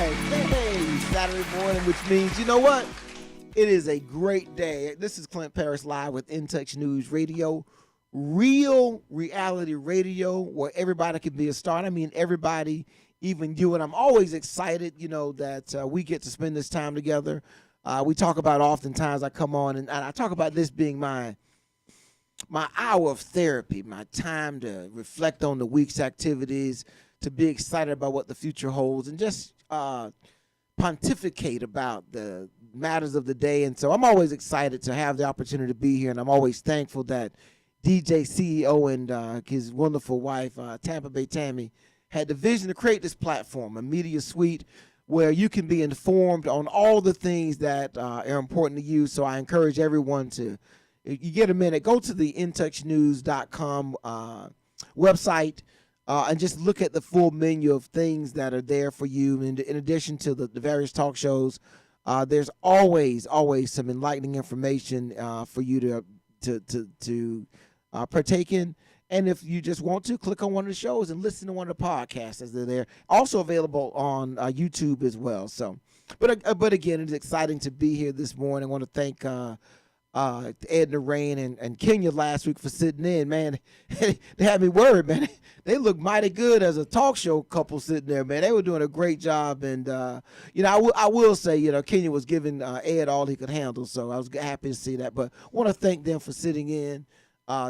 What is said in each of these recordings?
Hey, Saturday morning, which means, you know what? It is a great day. This is Clint Paris live with In Touch News Radio, real reality radio where everybody can be a star. I mean, everybody, even you. And I'm always excited, that we get to spend this time together. We talk about oftentimes I come on and I talk about this being my hour of therapy, my time to reflect on the week's activities, to be excited about what the future holds, and just pontificate about the matters of the day. And so I'm always excited to have the opportunity to be here, and I'm always thankful that DJ CEO and his wonderful wife, Tampa Bay Tammy, had the vision to create this platform, a media suite where you can be informed on all the things that are important to you. So I encourage everyone to, if you get a minute, go to the intouchnews.com website and just look at the full menu of things that are there for you. And in addition to the various talk shows, there's always some enlightening information for you to partake in. And if you just want to, click on one of the shows and listen to one of the podcasts as they're there. Also available on YouTube as well. So, but again, it's exciting to be here this morning. I want to thank Ed and Rain and Kenya last week for sitting in. Man, they had me worried, man. They looked mighty good as a talk show couple sitting there, man. They were doing a great job. And, I will say, Kenya was giving Ed all he could handle. So I was happy to see that. But I want to thank them for sitting in.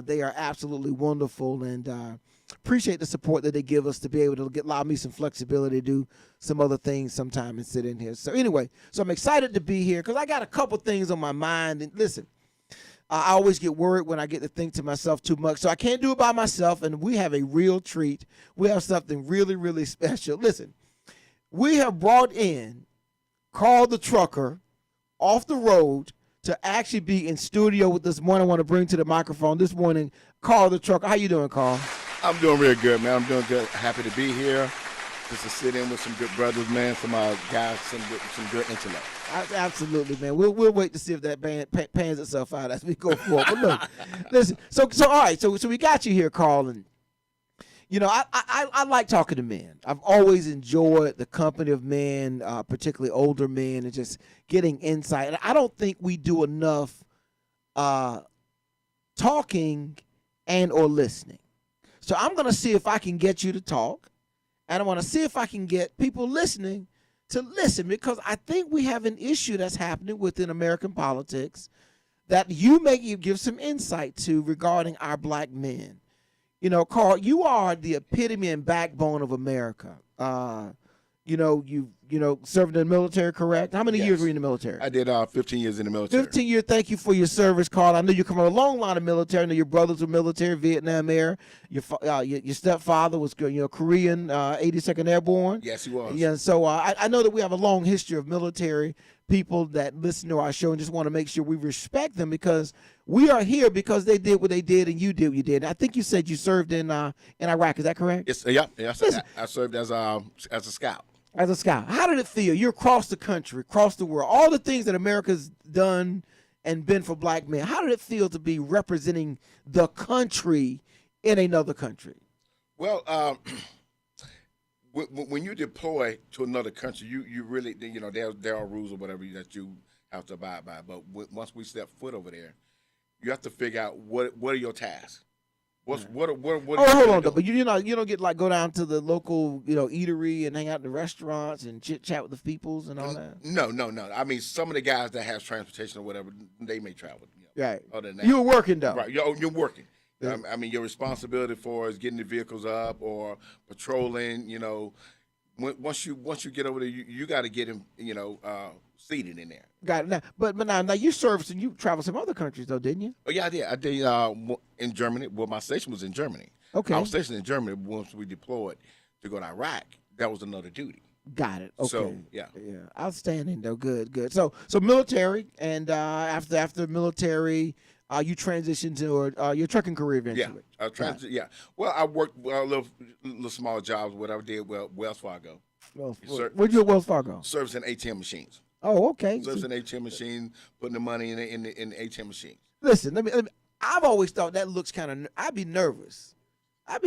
They are absolutely wonderful, and appreciate the support that they give us to be able to allow me some flexibility to do some other things sometime and sit in here. So anyway, I'm excited to be here because I got a couple things on my mind. And listen, I always get worried when I get to think to myself too much, so I can't do it by myself, and we have a real treat. We have something really, really special. Listen, we have brought in Carl the Trucker off the road to actually be in studio with this morning. I want to bring to the microphone this morning, Carl the Trucker. How you doing, Carl? I'm doing real good, man. I'm doing good. Happy to be here. Just to sit in with some good brothers, man. Some guys, some good intellect. Absolutely, man. We'll wait to see if that band pans itself out as we go forward. But look, listen. So all right. So we got you here, Carl, and I like talking to men. I've always enjoyed the company of men, particularly older men, and just getting insight. And I don't think we do enough talking and or listening. So I'm going to see if I can get you to talk, and I want to see if I can get people listening to listen, because I think we have an issue that's happening within American politics that you may give some insight to regarding our black men. Carl, you are the epitome and backbone of America. You served in the military, correct? How many years were you in the military? I did 15 years in the military. 15 years. Thank you for your service, Carl. I know you come from a long line of military. I know your brothers were military, Vietnam era. Your stepfather was Korean, 82nd Airborne. Yes, he was. Yeah. So I know that we have a long history of military people that listen to our show, and just want to make sure we respect them, because we are here because they did what they did and you did what you did. And I think you said you served in Iraq. Is that correct? Yes. Yeah. I served as a scout. As a scout. How did it feel? You're across the country, across the world, all the things that America's done and been for black men. How did it feel to be representing the country in another country? Well, when you deploy to another country, you really, there are rules or whatever that you have to abide by. But once we step foot over there, you have to figure out what are your tasks. What hold on, though. But you don't get go down to the local eatery and hang out in the restaurants and chit chat with the peoples and all that. No. I mean, some of the guys that have transportation or whatever, they may travel. Right. Other than that, you were working though. Right. You're working. Yeah. I mean, your responsibility for is getting the vehicles up or patrolling. Once you get over there, you got to get him. Seated in there. Got it. Now, but now you served and you traveled some other countries though, didn't you? Oh yeah, I did. I did in Germany. Well, my station was in Germany. Okay. I was stationed in Germany once we deployed to go to Iraq. That was another duty. Got it. Okay. So yeah. Outstanding though. Good. So military, and after military, you transitioned to your trucking career eventually. Yeah. Well, I worked little small jobs. What I did, Wells Fargo. Where'd you at Wells Fargo? Servicing ATM machines. Oh, okay. Servicing ATM machine, putting the money in the ATM machine. Listen, let me. I've always thought that looks kind of. I'd be nervous, going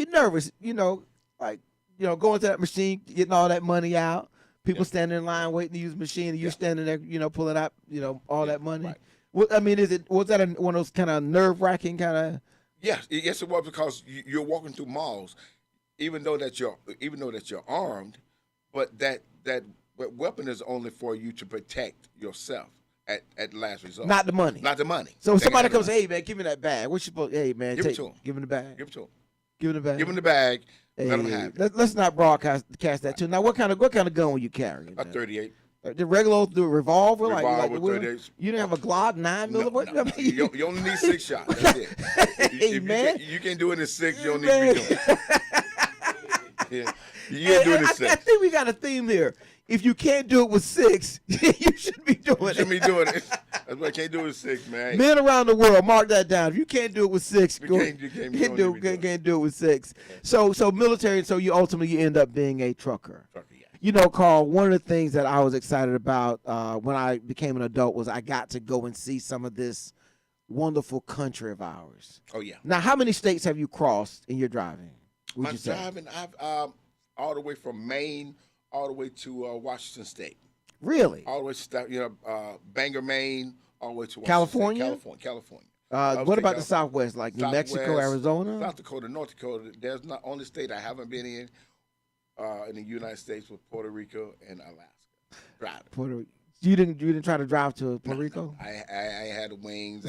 to that machine, getting all that money out, People standing in line waiting to use the machine, and you're standing there, pulling out, all that money. Right. Well, I mean, was that one of those kind of nerve-wracking kind of? Yes, it was, because you're walking through malls, even though that you're armed, but that weapon is only for you to protect yourself at last result. Not the money. Not the money. So if somebody comes, hey man, give me that bag. What you supposed? Hey man, give it to him. Give him the bag. Give it to him. Give him the bag. Give him the bag. Hey, let him have it. Let's not broadcast that too. Now, what kind of gun were you carrying? A 38. The regular old revolver, Revolver, like 38. you didn't have a Glock 9mm. No. You only need 6 shots. That's it. Hey man, you can't do it in 6. You don't need to be doing it. Yeah. You can't do it in 6. I think we got a theme here. If you can't do it with 6, you should be doing it. You should be doing it. That's why I can't do it with 6, man. Men around the world, mark that down. If you can't do it with 6, can't do it with 6. So military. So you ultimately end up being a trucker. Yeah. Carl, one of the things that I was excited about when I became an adult was I got to go and see some of this wonderful country of ours. Oh yeah. Now, how many states have you crossed in your driving? I'm driving. I've all the way from Maine all the way to Washington State. Really? All the way to Bangor, Maine, all the way to Washington California? State. California. What about the Southwest, like New Mexico, Arizona? South Dakota, North Dakota. There's not only state I haven't been in the United States with Puerto Rico and Alaska. Driving. You didn't try to drive to Puerto Rico? I had the wings.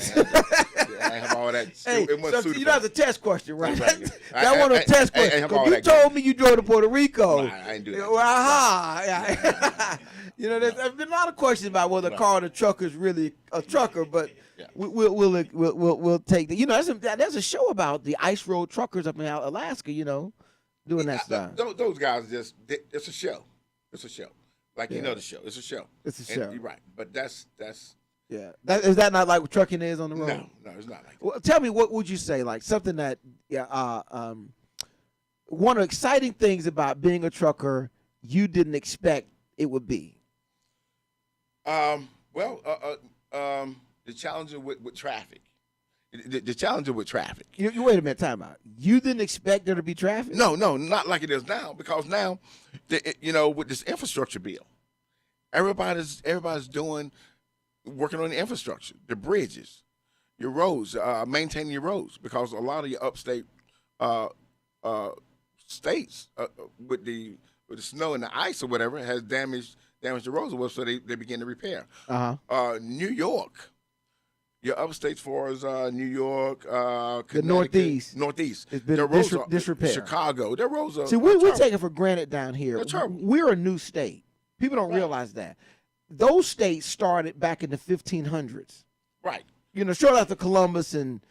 I have all that. Hey, that's a test question, right? Right. That one a test question. You told me you drove to Puerto Rico. Right, I didn't do that. Aha. There's been a lot of questions about whether Carl the trucker is really a trucker, but we'll take that. There's a show about the ice road truckers up in Alaska, doing that stuff. Those guys it's a show. It's a show. Like the show. It's a show. It's a show. You're right. But that's yeah. Is that not like what trucking is on the road? No, it's not like that. Well, tell me, what would you say? Like something that one of the exciting things about being a trucker you didn't expect it would be. The challenge with traffic. The challenge with traffic. You wait a minute, time out. You didn't expect there to be traffic? No, not like it is now. Because now, with this infrastructure bill, everybody's working on the infrastructure, the bridges, your roads, maintaining your roads. Because a lot of your upstate states with the snow and the ice or whatever has damaged the roads, so they begin to repair. New York. Your upstate as far as New York, the Northeast. It's been disrepair. Chicago. Their roads are. See, we take it for granted down here. Terrible. We're a new state. People don't realize that. Those states started back in the 1500s. Right. Shortly after Columbus and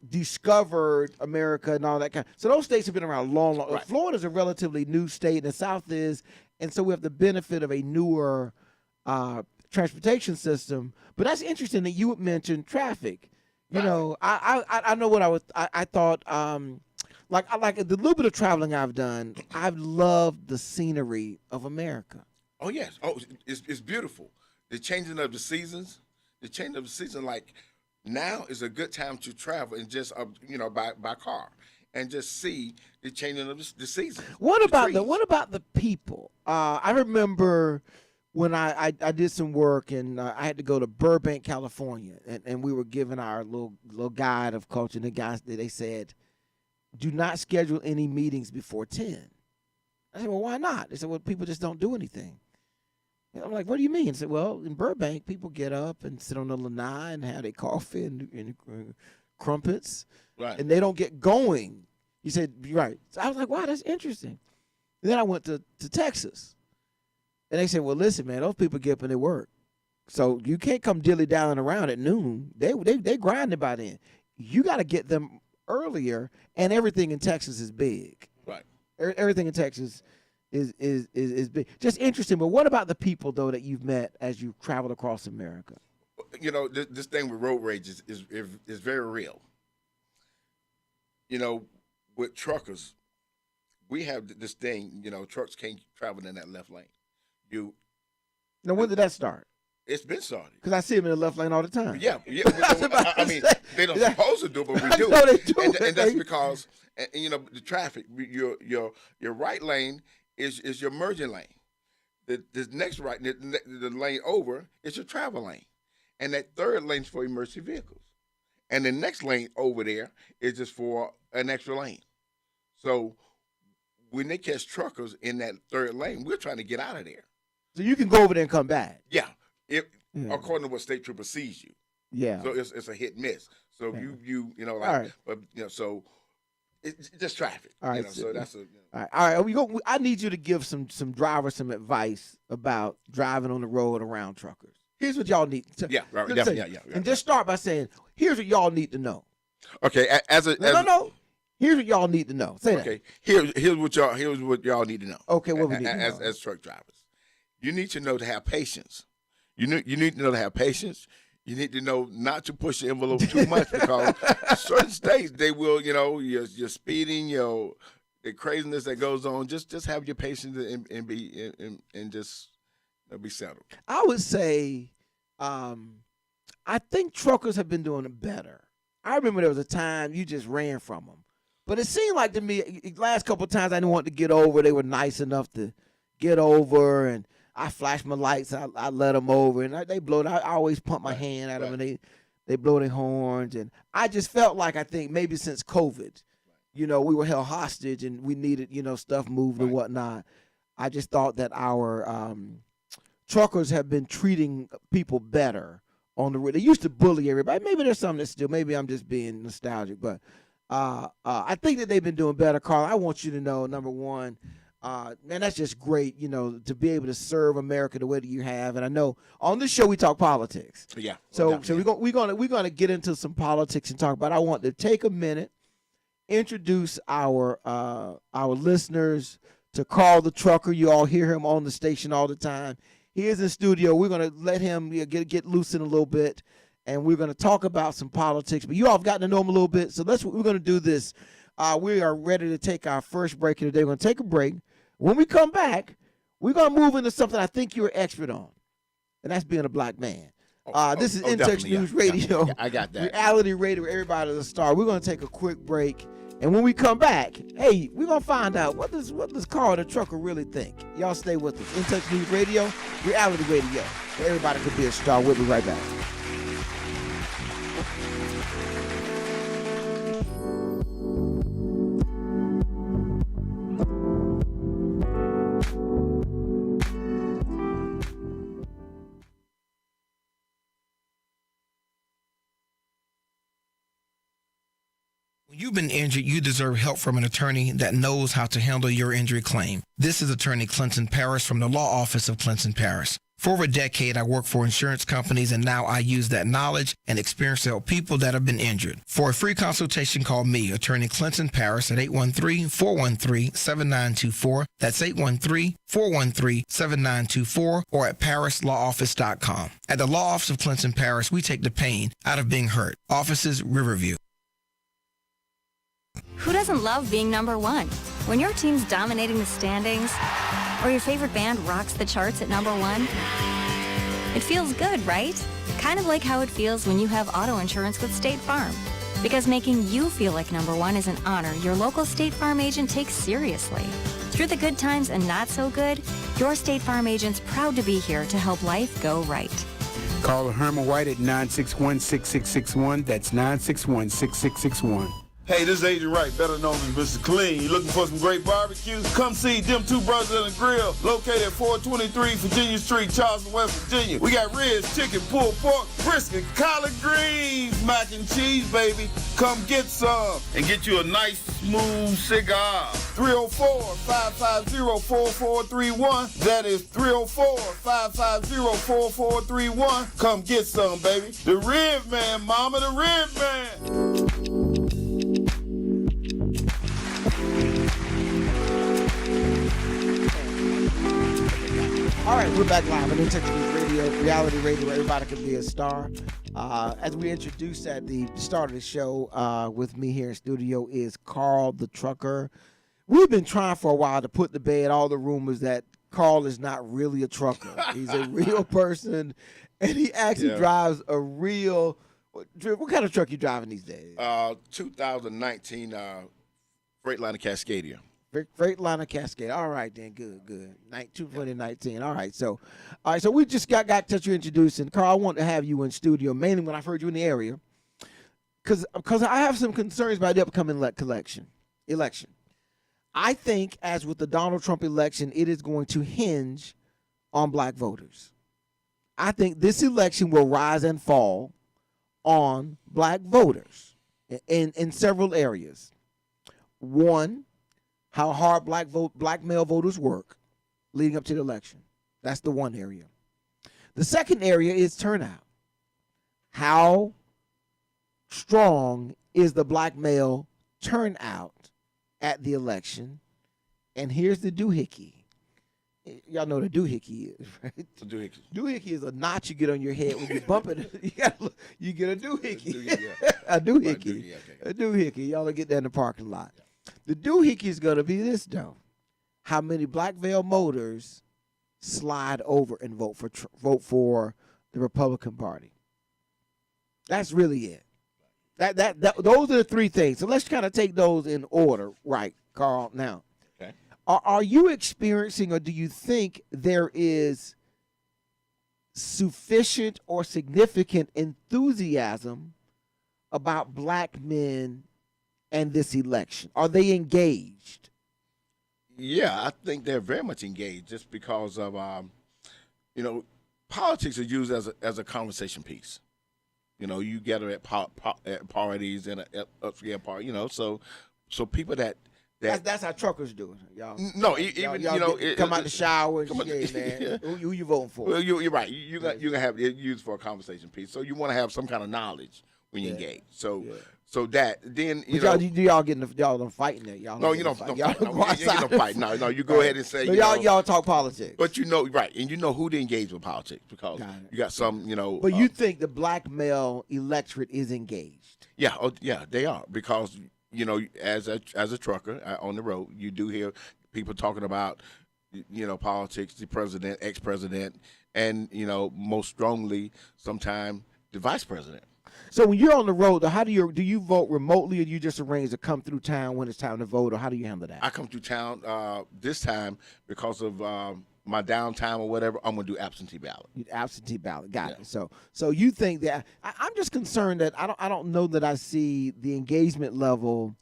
discovered America and all that kind. So those states have been around long. Right. Florida's a relatively new state, and the South is, and so we have the benefit of a newer transportation system. But that's interesting that you would mention traffic. I know what I thought. Like the little bit of traveling I've done, I've loved the scenery of America. Oh yes. Oh, it's beautiful. The changing of the seasons. Like now is a good time to travel and just by car and just see the changing of the seasons. What about the people? I remember when I did some work and I had to go to Burbank, California, and we were given our little guide of culture. And the guys, they said, do not schedule any meetings before 10. I said, well, why not? They said, well, people just don't do anything. And I'm like, what do you mean? I said, well, in Burbank, people get up and sit on the lanai and have their coffee and crumpets, right? And they don't get going. He said, you're right. So I was like, wow, that's interesting. And then I went to Texas. And they said, well, listen, man, those people get up and they work. So you can't come dilly-dallying around at noon. They grinding by then. You got to get them earlier, and everything in Texas is big. Right. Everything in Texas is big. Just interesting. But what about the people, though, that you've met as you've traveled across America? This thing with road rage is very real. With truckers, we have this thing, trucks can't travel in that left lane. Now, when did that start? It's been started. Because I see them in the left lane all the time. Yeah. I mean, they don't supposed to do it, but we do. No, they do. And that's because, the traffic, your right lane is your merging lane. The next right, the lane over is your travel lane, and that third lane is for emergency vehicles, and the next lane over there is just for an extra lane. So when they catch truckers in that third lane, we're trying to get out of there. So you can go over there and come back. Yeah, according to what state trooper sees you. Yeah. So it's a hit miss. So if you know, like, all right. But so it's just traffic. All right. So that's a. All right. I need you to give some drivers some advice about driving on the road around truckers. Here's what y'all need. Yeah. Right. And just start by saying, here's what y'all need to know. Okay. No. Here's what y'all need to know. Say that. Okay. Here's what y'all need to know. Okay. What we need to know. As truck drivers, you need to know to have patience. You need to know to have patience. You need to know not to push the envelope too much because certain states they will, you're speeding, the craziness that goes on. Just have your patience and be and just be settled. I would say, I think truckers have been doing it better. I remember there was a time you just ran from them, but it seemed like to me last couple of times I didn't want to get over. They were nice enough to get over and. I flash my lights. I let them over, and they blow. I always pump my hand at them, and they blow their horns. And I just felt like I think maybe since COVID, we were held hostage, and we needed stuff moved and whatnot. I just thought that our truckers have been treating people better on the road. They used to bully everybody. Maybe there's something that's still. Maybe I'm just being nostalgic, but I think that they've been doing better. Carl, I want you to know, number one. Man, that's just great, to be able to serve America the way that you have. And I know on this show we talk politics. Yeah. So we're gonna get into some politics and talk about. I want to take a minute, introduce our listeners to Carl the Trucker. You all hear him on the station all the time. He is in studio. We're gonna let him get loose in a little bit, and we're gonna talk about some politics. But you all have gotten to know him a little bit. So we're gonna do this. We are ready to take our first break of the day. We're gonna take a break. When we come back, we're going to move into something I think you're an expert on, and that's being a black man. This is In Touch News Radio. Yeah, I got that. Reality radio, everybody's a star. We're going to take a quick break, and when we come back, hey, we're going to find out what does Carl the Trucker really think. Y'all stay with us. In Touch News Radio, reality radio, where everybody could be a star. We'll be right back. When you've been injured, you deserve help from an attorney that knows how to handle your injury claim. This is attorney Clinton Paris from the law office of Clinton Paris. For over a decade, I worked for insurance companies, and now I use that knowledge and experience to help people that have been injured. For a free consultation, call me, attorney Clinton Paris, at 813-413-7924. That's 813-413-7924, or at parislawoffice.com. At the law office of Clinton Paris, we take the pain out of being hurt. Offices, Riverview. Who doesn't love being number one? When your team's dominating the standings, or your favorite band rocks the charts at number one, it feels good, right? Kind of like how it feels when you have auto insurance with State Farm. Because making you feel like number one is an honor your local State Farm agent takes seriously. Through the good times and not so good, your State Farm agent's proud to be here to help life go right. Call Herman White at 961-6661. That's 961-6661. Hey, this is Agent Wright, better known as Mr. Clean. You looking for some great barbecue? Come see them two brothers in the grill, located at 423 Virginia Street, Charleston, West Virginia. We got ribs, chicken, pulled pork, brisket, collard greens, mac and cheese, baby. Come get some and get you a nice, smooth cigar. 304-550-4431. That is 304-550-4431. Come get some, baby. The Rib Man, mama, the Rib Man. All right, we're back live on In Touch News Radio, reality radio, where everybody can be a star. As we introduced at the start of the show, with me here in studio is Carl the Trucker. We've been trying for a while to put to bed all the rumors that Carl is not really a trucker. He's a real person, and he actually drives a real. What kind of truck you driving these days? 2019 Freightliner Cascadia. Freightliner Cascade. All right, then. Good. 2019. All right. So we just got to you introducing. Carl, I want to have you in studio, mainly when I've heard you in the area. Because I have some concerns about the upcoming election. I think, as with the Donald Trump election, it is going to hinge on black voters. I think this election will rise and fall on black voters in several areas. One, how hard black male voters work leading up to the election. That's the one area. The second area is turnout. How strong is the black male turnout at the election? And here's the doohickey. Y'all know what a doohickey is, right? A doohickey. Doohickey is a notch you get on your head when you bump it. You get a doohickey. Yeah. A doohickey. Okay. A doohickey. Y'all will get that in the parking lot. The doohickey is going to be this, though. How many black male voters slide over and vote for the Republican Party? That's really it. Those are the three things. So let's kind of take those in order, right, Carl? Now, Okay. Are you experiencing, or do you think there is sufficient or significant enthusiasm about black men and this election? Are they engaged? Yeah, I think they're very much engaged just because of, politics are used as a conversation piece. You gather at parties and at upscale parties, so people that That's how truckers do it, y'all. No, even y'all come out the shower and say, man, yeah. who you voting for? Well, you're right. You're gonna have it used for a conversation piece. So you want to have some kind of knowledge when you engage. So that then y'all getting y'all fighting there. Y'all no, y'all you get no fight. No, you go ahead and say so y'all talk politics. But right, and you know who to engage with politics because you got some But you think the black male electorate is engaged? Yeah, they are because as a trucker on the road, you do hear people talking about politics, the president, ex-president, and most strongly sometimes the vice president. So when you're on the road, how do you vote remotely, or do you just arrange to come through town when it's time to vote, or how do you handle that? I come through town this time because of my downtime or whatever. I'm gonna do absentee ballot. Absentee ballot, got it. So you think that I'm just concerned that I don't know that I see the engagement level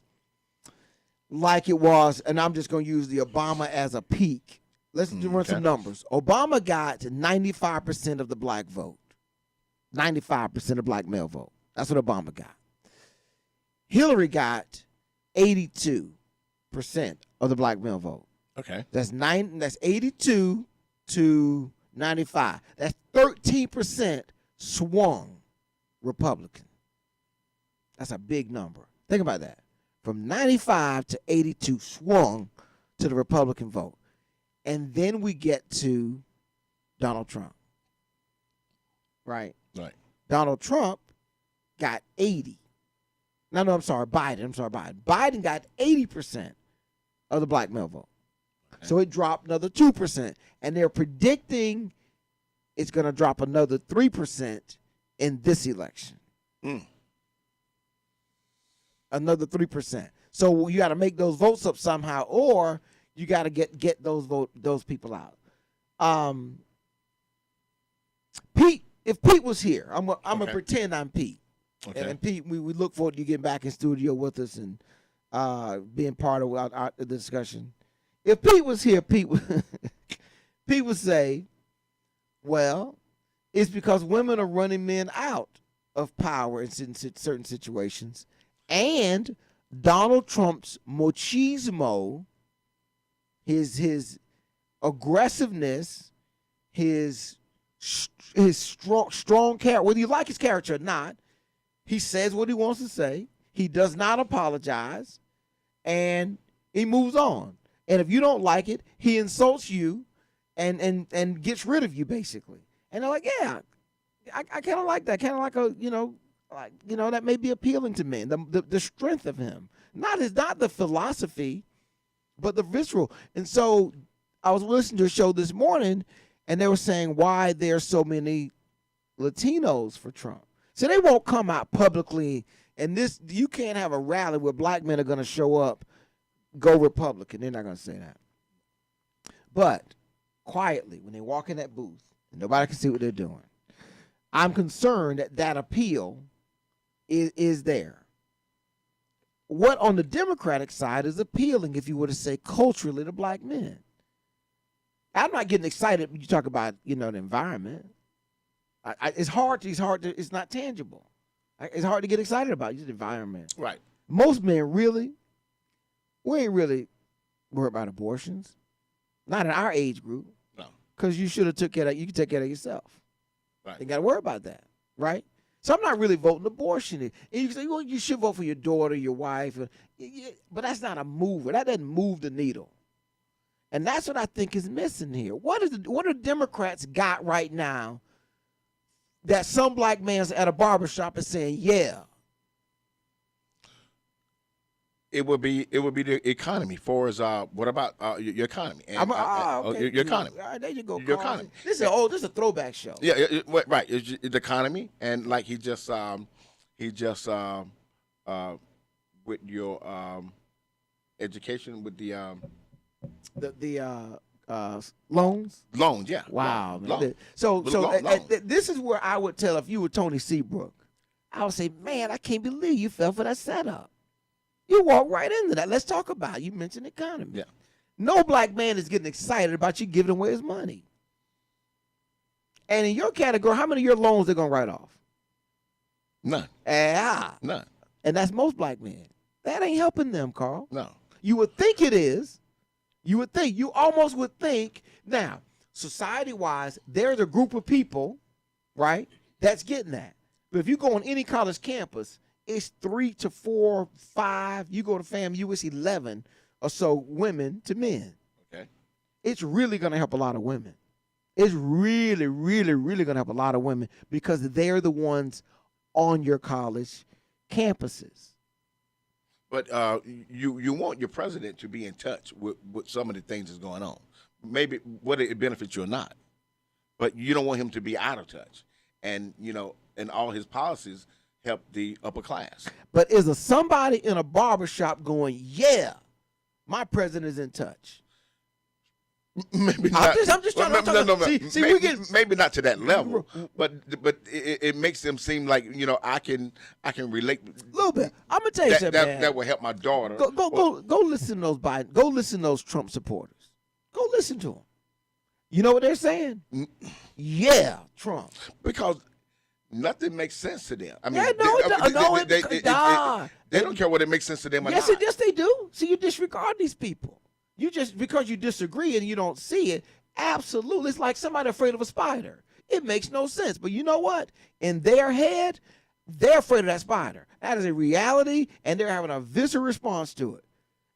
like it was, and I'm just gonna use the Obama as a peak. Let's run some numbers. Obama got 95% of the black vote. 95% of black male vote. That's what Obama got. Hillary got 82% of the black male vote. Okay. That's 82 to 95. That's 13% swung Republican. That's a big number. Think about that. From 95 to 82 swung to the Republican vote. And then we get to Donald Trump. Right? Right. Donald Trump got 80. No, I'm sorry, Biden. Biden got 80% of the black male vote. Okay. So it dropped another 2%. And they're predicting it's going to drop another 3% in this election. Another 3%. So you got to make those votes up somehow, or you got to get those people out. Pete, if Pete was here, I'm gonna pretend I'm Pete. Okay. And Pete, we look forward to you getting back in studio with us and being part of the discussion. If Pete was here, Pete would say, well, it's because women are running men out of power in certain situations, and Donald Trump's machismo, his aggressiveness, his strong character, whether you like his character or not, he says what he wants to say. He does not apologize, and he moves on. And if you don't like it, he insults you and gets rid of you, basically. And they're like, yeah, I kind of like that. Kind of like that may be appealing to men. The strength of him, not the philosophy, but the visceral. And so I was listening to a show this morning, and they were saying why there are so many Latinos for Trump. So they won't come out publicly, and you can't have a rally where black men are going to show up go Republican. They're not going to say that. But quietly, when they walk in that booth and nobody can see what they're doing, I'm concerned that that appeal is there. What on the Democratic side is appealing, if you were to say culturally, to black men? I'm not getting excited when you talk about, the environment. It's not tangible. It's hard to get excited about the environment. Right. Most men we ain't really worried about abortions. Not in our age group. No. Because you should have you can take care of yourself. Right. You got to worry about that, right? So I'm not really voting abortion. And you can say, well, you should vote for your daughter, your wife. But that's not a mover. That doesn't move the needle. And that's what I think is missing here. What do Democrats got right now that some black man's at a barbershop is saying, yeah? It would be the economy. For as what about your economy? And, okay. Your economy. All right, there you go. Your Carl. economy. This is a throwback show. Yeah, right. It's the economy, and like he just with your education with the loans. loans. Yeah. Wow. Loan. Man. So Loan. this is where I would tell if you were Tony Seabrook, I would say, man, I can't believe you fell for that setup. You walk right into that. Let's talk about it. You mentioned economy. Yeah. No black man is getting excited about you giving away his money. And in your category, how many of your loans they're going to write off? None. None. And that's most black men. That ain't helping them, Carl. No. You would think it is. You almost would think. Now, society-wise, there's a group of people, right, that's getting that. But if you go on any college campus, it's 3 to 4, 5. You go to FAMU, it's 11 or so women to men. Okay. It's really going to help a lot of women. It's really, really, really going to help a lot of women because they're the ones on your college campuses. But you want your president to be in touch with some of the things that's going on. Maybe whether it benefits you or not. But you don't want him to be out of touch. And, and all his policies help the upper class. But is there somebody in a barbershop going, yeah, my president is in touch? Maybe not. I'm just trying to no. See, maybe, we get maybe not to that level, but it makes them seem like I can relate a little bit. I'm gonna tell you something, man. That will help my daughter. Go listen to those Biden. Go listen to those Trump supporters. Go listen to them. You know what they're saying? Yeah, Trump. Because nothing makes sense to them. I mean, they don't care what it makes sense to them or not. Yes, they do. See, you disregard these people. You just because you disagree and you don't see it. Absolutely, it's like somebody afraid of a spider. It makes no sense. But you know what? In their head, they're afraid of that spider. That is a reality, and they're having a visceral response to it.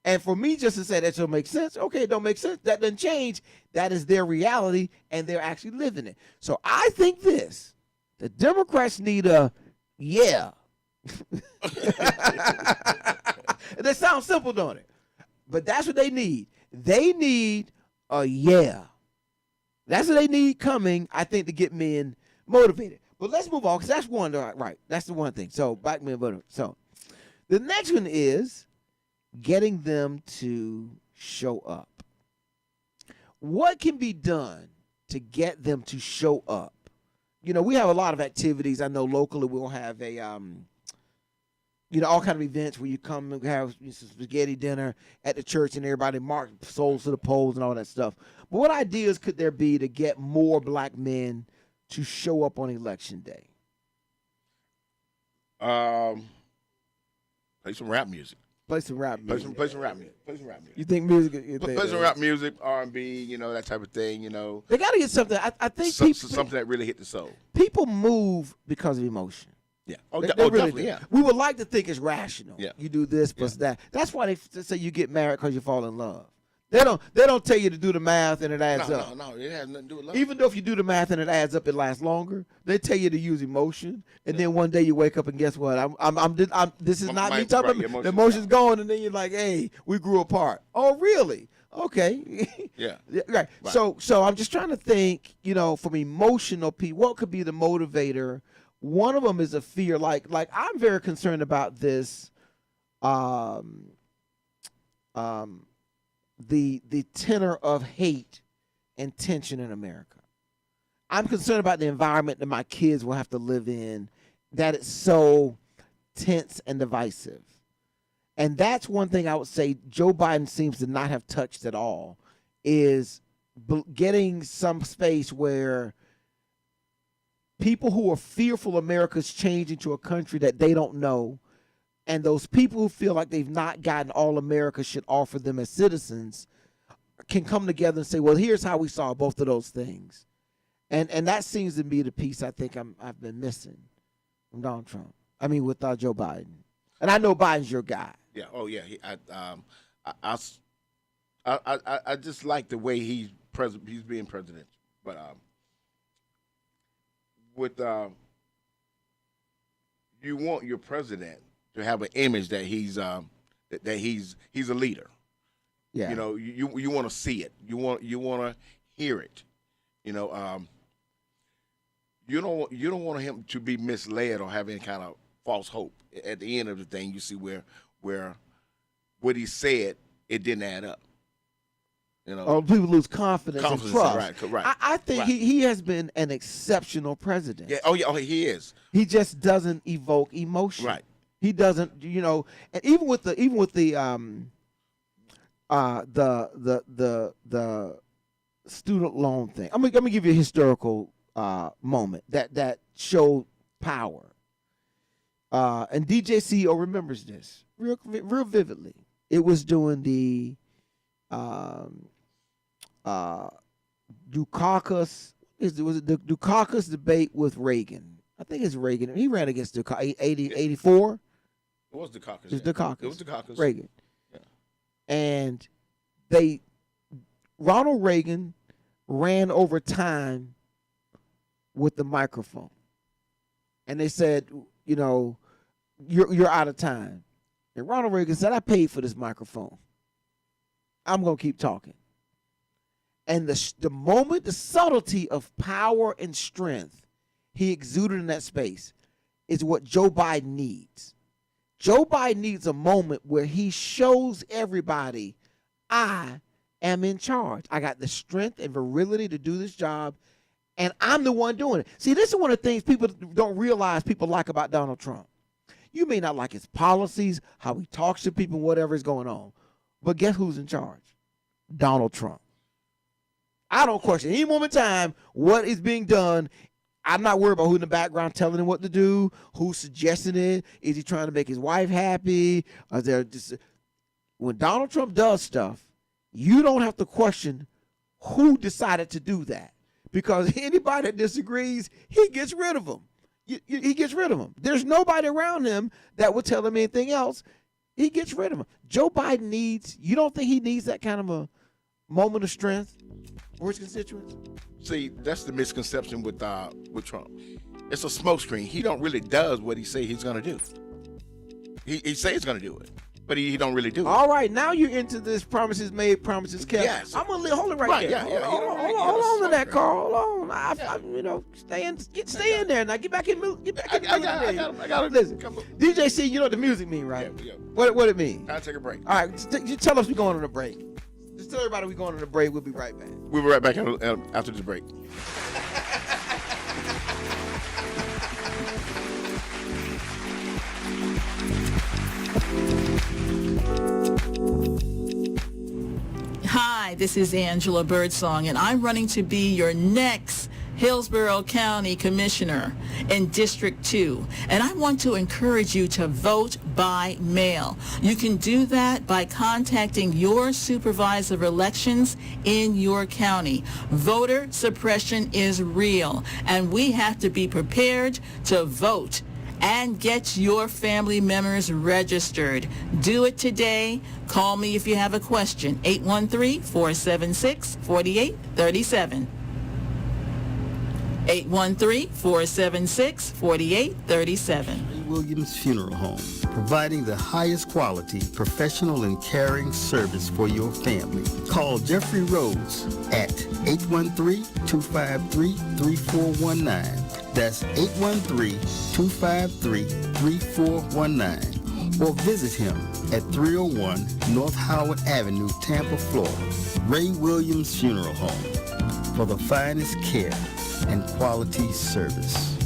And for me just to say that don't make sense, okay, it don't make sense. That doesn't change. That is their reality, and they're actually living it. So I think the Democrats need a yeah. That sounds simple, don't it? But that's what they need. They need a yeah. That's what they need coming, I think, to get men motivated. But let's move on, because that's one, right? That's the one thing. So, black men voting. So, the next one is getting them to show up. What can be done to get them to show up? We have a lot of activities. I know locally we'll have a all kind of events where you come and have some spaghetti dinner at the church and everybody mark souls to the polls and all that stuff. But what ideas could there be to get more black men to show up on Election Day? Play some rap music. Play some rap music. Play some rap music. You think music? Play some rap music, R&B, that type of thing. They got to get something. I think something that really hit the soul. People move because of emotion. Yeah. They really definitely. do. Yeah. We would like to think it's rational. Yeah. You do this plus that. That's why they say you get married because you fall in love. They don't tell you to do the math and it adds up. No, it has nothing to do with love. Even though if you do the math and it adds up, it lasts longer. They tell you to use emotion, and then one day you wake up and guess what? This is not me talking about the emotion's gone, and then you're like, hey, we grew apart. Oh, really? Okay. Yeah. Right. So I'm just trying to think, from emotional people, what could be the motivator? One of them is a fear. Like I'm very concerned about this. the tenor of hate and tension in America. I'm concerned about the environment that my kids will have to live in, that it's so tense and divisive. And that's one thing I would say Joe Biden seems to not have touched at all, is getting some space where people who are fearful America's changing to a country that they don't know, and those people who feel like they've not gotten all America should offer them as citizens, can come together and say, well, here's how we saw both of those things. And that seems to be the piece I think I've been missing from Donald Trump. I mean, with Joe Biden. And I know Biden's your guy. Yeah. Oh, yeah. I just like the way he's being presidential. But with you want your president to have an image that he's a leader. Yeah. You know, you want to see it. You want to hear it. You know, you don't want him to be misled or have any kind of false hope. At the end of the thing, you see where what he said, it didn't add up. You know, or people lose confidence and trust. Right. I think he has been an exceptional president. Yeah. Oh, yeah. Oh, he is. He just doesn't evoke emotion. Right. He doesn't. You know, and even with the student loan thing. I'm gonna give you a historical moment that showed power. And DJ CEO remembers this real vividly. It was during the Dukakis. Was it the Dukakis debate with Reagan? I think it's Reagan. He ran against Dukakis. 84. It was Dukakis. It was It was Dukakis. Reagan. Yeah. And Ronald Reagan ran over time with the microphone. And they said, you know, you're out of time. And Ronald Reagan said, I paid for this microphone. I'm going to keep talking. And the moment, the subtlety of power and strength he exuded in that space is what Joe Biden needs. Joe Biden needs a moment where he shows everybody, I am in charge. I got the strength and virility to do this job, and I'm the one doing it. See, this is one of the things people don't realize people like about Donald Trump. You may not like his policies, how he talks to people, whatever is going on, but guess who's in charge? Donald Trump. I don't question any moment in time what is being done. I'm not worried about who in the background telling him what to do, who's suggesting it. Is he trying to make his wife happy? Is there just when Donald Trump does stuff, you don't have to question who decided to do that, because anybody that disagrees, he gets rid of them. He gets rid of them. There's nobody around him that would tell him anything else. He gets rid of them. Joe Biden needs. You don't think he needs that kind of a moment of strength for his constituents? See, that's the misconception with Trump. It's a smokescreen. He don't really does what he say he's going to do. He say he's going to do it, but he don't really do it. All right, now you're into this promises made, promises kept. Yes. I'm gonna hold it right there. Yeah. Hold on to that, Carl. Hold on. Stay in there now. Get back in. Get back in. I got it. Listen, Come on. DJC, you know what the music mean, right? Yeah. What it mean? Time to take a break. All right, just tell us we're going on a break. Just tell everybody we're going on a break. We'll be right back. We'll be right back after this break. Hi, this is Angela Birdsong, and I'm running to be your next Hillsborough County Commissioner in District 2. And I want to encourage you to vote by mail. You can do that by contacting your supervisor of elections in your county. Voter suppression is real, and we have to be prepared to vote and get your family members registered. Do it today. Call me if you have a question. 813-476-4837. 813-476-4837. Williams Funeral Home, providing the highest quality, professional, and caring service for your family. Call Jeffrey Rhodes at 813-253-3419. That's 813-253-3419. or visit him at 301 North Howard Avenue, Tampa, Florida. Ray Williams Funeral Home, for the finest care and quality service.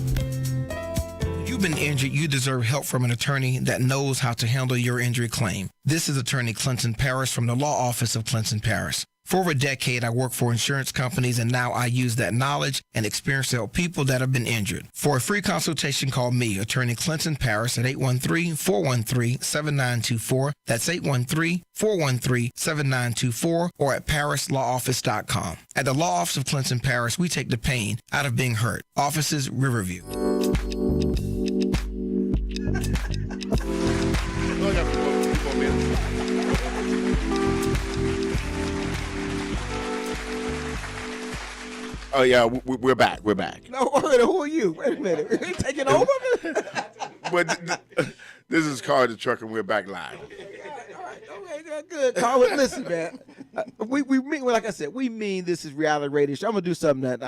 You've been injured, you deserve help from an attorney that knows how to handle your injury claim. This is Attorney Clinton Paris from the Law Office of Clinton Paris. For over a decade, I worked for insurance companies, and now I use that knowledge and experience to help people that have been injured. For a free consultation, call me, Attorney Clinton Paris, at 813-413-7924. That's 813-413-7924, or at parislawoffice.com. At the Law Office of Clinton Paris, we take the pain out of being hurt. Offices, Riverview. Oh yeah, we're back. We're back. No, who are you? Wait a minute. Are you taking over? But this is Car the Truck, and we're back live. All right, okay, good. Carl, listen, man. We mean, well, like I said, we mean this is reality radio show. I'm gonna do something that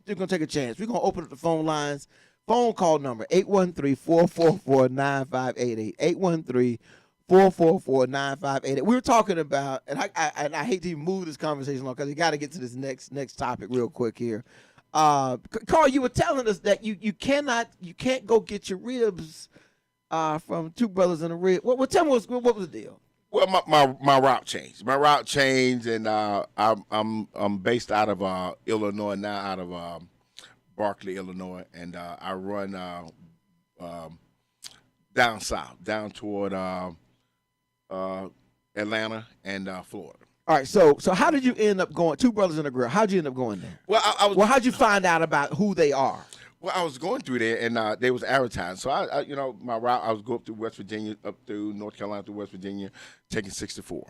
we're gonna take a chance. We're gonna open up the phone lines. Phone call number 813-444-9588. 813-444-9588. We were talking about, and I hate to even move this conversation along because you got to get to this next topic real quick here. Carl, you were telling us that you can't go get your ribs from Two Brothers in a Rib. What tell me what was the deal? Well, my route changed. My route changed, and I'm based out of Illinois now, out of Berkeley, Illinois, and I run down south, down toward Atlanta and Florida. All right, so how did you end up going? Two Brothers in a Grill. How'd you end up going there? Well, how'd you find out about who they are? Well, I was going through there, and they was advertising. So I my route, I was going up through West Virginia, up through North Carolina, through West Virginia, taking 64.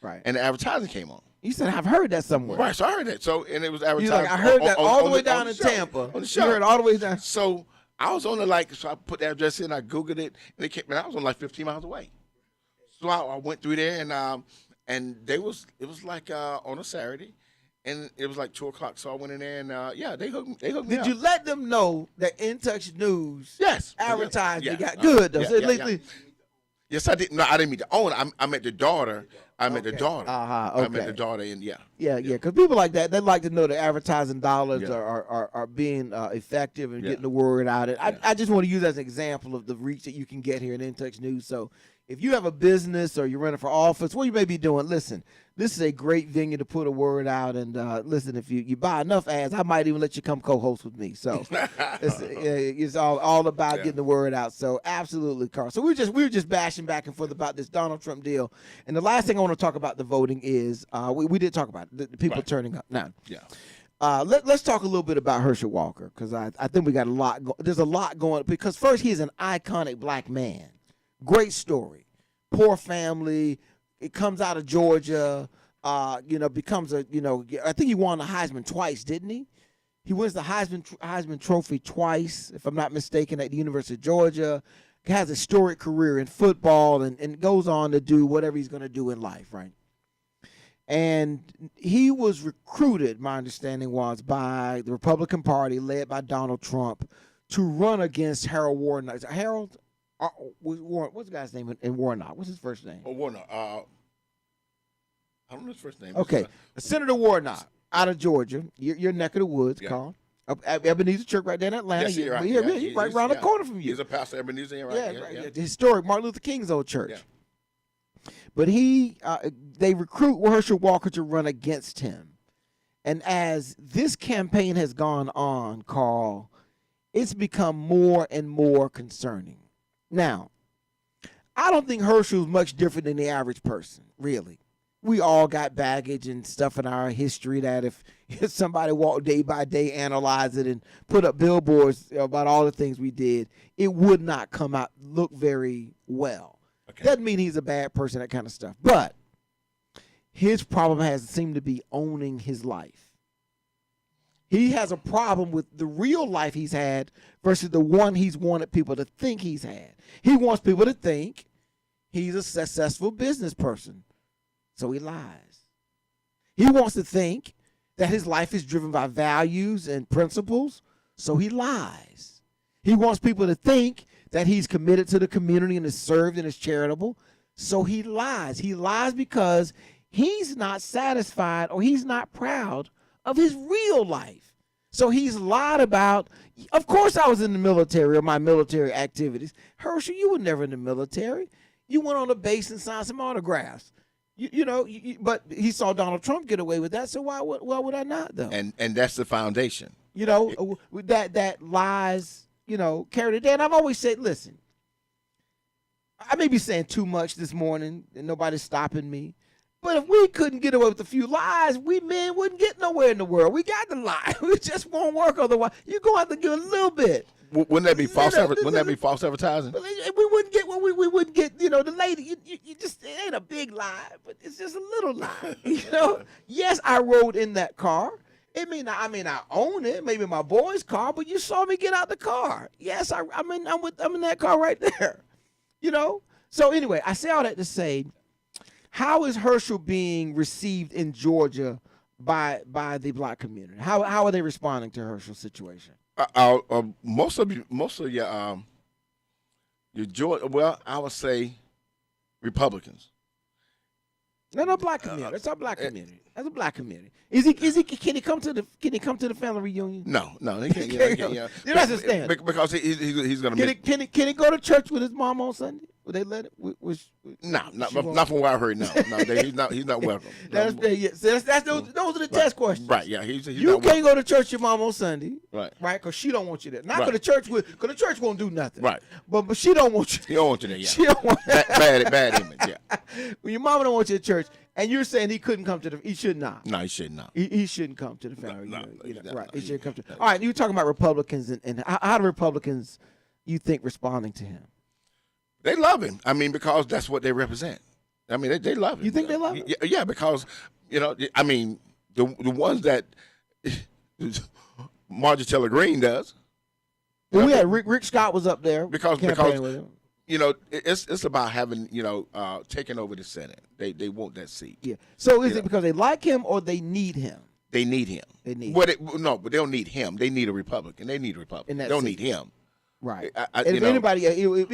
Right. And the advertising came on. You said, I've heard that somewhere. Right, so I heard that. So, and it was advertised. You're like, I heard that all the way down in show, Tampa. On the show. You heard all the way down. So I was on so I put the address in, I Googled it, and it came, and I was on like 15 miles away. So I went through there, and it was like on a Saturday, and it was like 2:00. So I went in there, and they hooked me up. Did you let them know that In Touch News advertised they got good though? Yes, I did. No, I didn't meet the owner. I met the daughter. I met the daughter. Okay. I met the daughter, and yeah. Because people like that, they like to know the advertising dollars are being effective and getting the word out. I just want to use that as an example of the reach that you can get here in In Touch News. So if you have a business or you're running for office, what you may be doing, listen, this is a great venue to put a word out. And listen, if you buy enough ads, I might even let you come co-host with me. So it's all about getting the word out. So absolutely, Carl. So we were just bashing back and forth about this Donald Trump deal. And the last thing I want to talk about the voting is we did talk about it, the people turning up. Now, let's talk a little bit about Herschel Walker, because I think we got a lot. There's a lot going, because first, he's an iconic black man. Great story. Poor family. It comes out of Georgia. Becomes a I think he won the Heisman twice, didn't he? He wins the Heisman Trophy twice, if I'm not mistaken, at the University of Georgia. He has a storied career in football and goes on to do whatever he's going to do in life, right? And he was recruited, my understanding was, by the Republican Party led by Donald Trump to run against Harold Warnock. Harold? What's the guy's name in Warnock? What's his first name? Oh, Warnock. I don't know his first name. Okay. Senator Warnock out of Georgia, your neck of the woods, Carl. Ebenezer Church right there in Atlanta. Yes, you're right. He's right around the corner from you. He's a pastor, Ebenezer, right? Yeah. The historic Martin Luther King's old church. Yeah. But they recruit Herschel Walker to run against him. And as this campaign has gone on, Carl, it's become more and more concerning. Now, I don't think Herschel's much different than the average person, really. We all got baggage and stuff in our history that if somebody walked day by day, analyze it, and put up billboards about all the things we did, it would not look very well. Okay. Doesn't mean he's a bad person, that kind of stuff. But his problem has seemed to be owning his life. He has a problem with the real life he's had versus the one he's wanted people to think he's had. He wants people to think he's a successful business person, so he lies. He wants to think that his life is driven by values and principles, so he lies. He wants people to think that he's committed to the community and is served and is charitable. So he lies. He lies because he's not satisfied or he's not proud of his real life. So he's lied about, of course I was in the military or my military activities. Herschel, you were never in the military. You went on the base and signed some autographs. But he saw Donald Trump get away with that, so why would I not, though? And that's the foundation. That lies, carry the day. And I've always said, listen, I may be saying too much this morning and nobody's stopping me. But if we couldn't get away with a few lies, we men wouldn't get nowhere in the world. We got to lie. It just won't work otherwise. You're going to have to give a little bit. Wouldn't that be false? Wouldn't that be false advertising? We wouldn't get what we wouldn't get. The lady. You just, it ain't a big lie, but it's just a little lie. Yes, I rode in that car. I own it. Maybe my boy's car, but you saw me get out the car. Yes, I'm in that car right there. So anyway, I say all that to say, how is Herschel being received in Georgia by the black community? How are they responding to Herschel's situation? Most of your Georgia, well, I would say Republicans. No, black community. That's our black community. That's a black community. Can he come to the family reunion? No, he can't. You understand? Because he's going to Can he go to church with his mom on Sunday? Would they let it? Not from what I heard. No, he's not welcome. Those are the test questions. Right? Yeah, he's you not can't go to church with your mom on Sunday. Right? Because she don't want you there. Not Right. because the church won't do nothing. Right. But she don't want you. He don't want you there. Yeah. She don't want bad image. Yeah. When your mama don't want you at church, and you're saying he couldn't come to he should not. No, he should not. He shouldn't come to the family. No, right? He shouldn't come to. All right, you were talking about Republicans and how do Republicans, you think, responding to him? They love him. Because that's what they represent. They love him. You think they love him? Yeah, because the ones that Marjorie Taylor Greene does. Well, we had Rick Scott was up there because with him. it's about having taking over the Senate. They want that seat. Yeah. So is it because they like him or they need him? They need him. They need. But they don't need him. They need a Republican. They need a Republican. They don't need him. Right. And if anybody,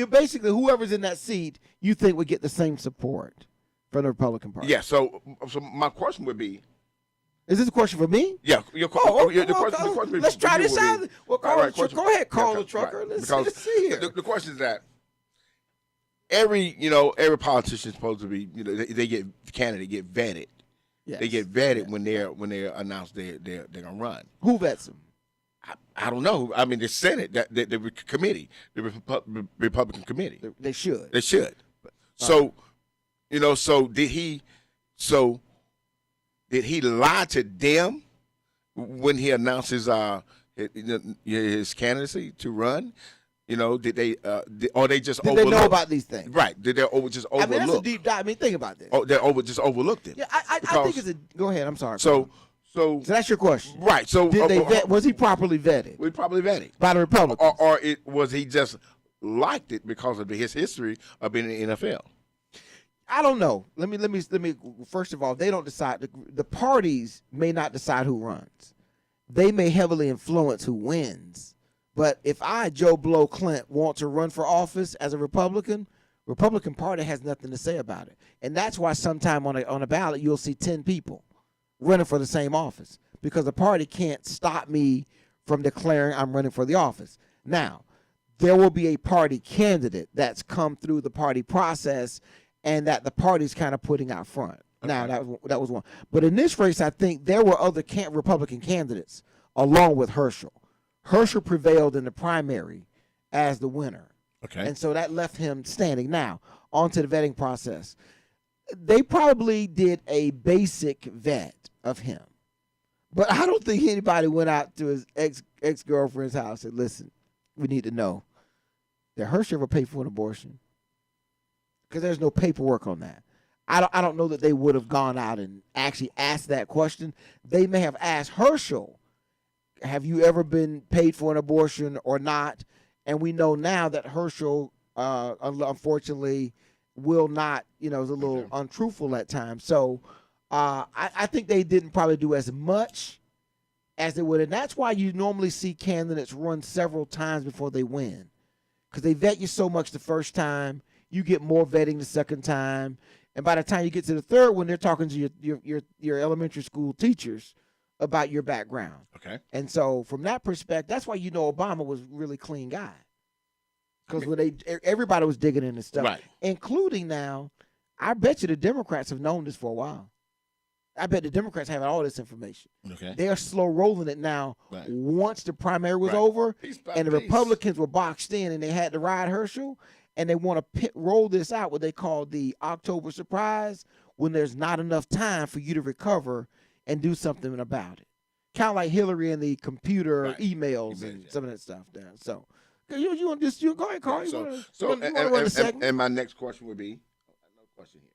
basically whoever's in that seat, you think would get the same support from the Republican Party. Yeah. So my question would be. Is this a question for me? Yeah. The question let's try this out. Well, go ahead, call the trucker. Right. Let's see here. The question is that every politician is supposed to be, the candidate get vetted. Yes. They get vetted when they're announced they're gonna run. Who vets them? I don't know. The Senate, the committee, the Republican committee. They should. They should. So, so did he lie to them when he announced his candidacy to run? Did they or they just did overlooked? They know about these things? Right. Did they just overlook? That's a deep dive. Think about this. Oh, they just overlooked it. Yeah, I think it's a. Go ahead. I'm sorry. So that's your question, right? So did they vet? Was he properly vetted? We probably vetted by the Republicans, or was he just liked it because of his history of being in the NFL? I don't know. Let me. First of all, they don't decide. The parties may not decide who runs. They may heavily influence who wins. But if I, Joe Blow Clint, want to run for office as a Republican Party has nothing to say about it, and that's why sometime on a ballot you'll see 10 people running for the same office because the party can't stop me from declaring I'm running for the office. Now, there will be a party candidate that's come through the party process and that the party's kind of putting out front. Okay. Now, that was one. But in this race, I think there were other Republican candidates along with Herschel. Herschel prevailed in the primary as the winner. Okay. And so that left him standing. Now, on to the vetting process. They probably did a basic vet of him. But I don't think anybody went out to his ex-girlfriend's house and said, listen, we need to know, did Herschel ever pay for an abortion? Because there's no paperwork on that. I don't know that they would have gone out and actually asked that question. They may have asked Herschel, have you ever been paid for an abortion or not? And we know now that Herschel, unfortunately, will not, is a little untruthful at times. So I think they didn't probably do as much as they would. And that's why you normally see candidates run several times before they win. because they vet you so much the first time. You get more vetting the second time, and by the time you get to the third one, they're talking to your elementary school teachers about your background. Okay. And so from that perspective, that's why Obama was a really clean guy, because when everybody was digging into stuff, Right. including now. I bet you the Democrats have known this for a while. I bet the Democrats have all this information. Okay. They are slow rolling it now. Right. Once the primary was Right. over Piece by and the piece. Republicans were boxed in and they had to ride Herschel, and they want to roll this out, what they call the October surprise, when there's not enough time for you to recover and do something about it. Kind of like Hillary and the computer Right. emails and Yeah. some of that stuff there. So you want just you go ahead, Carl. You wanna run the And, segment? and my next question would be, no question here.